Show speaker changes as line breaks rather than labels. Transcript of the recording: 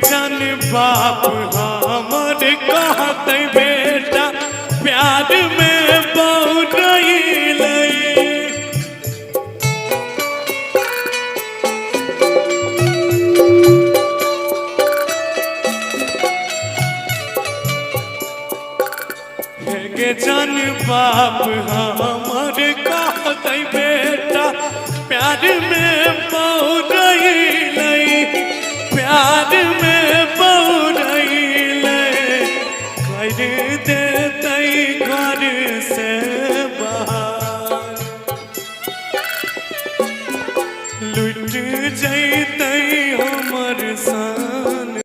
जान बाप हमर कहते बेटा प्यार में बहुत के जान बाप हमर कहते बेटा प्यार में बहुत प्यार में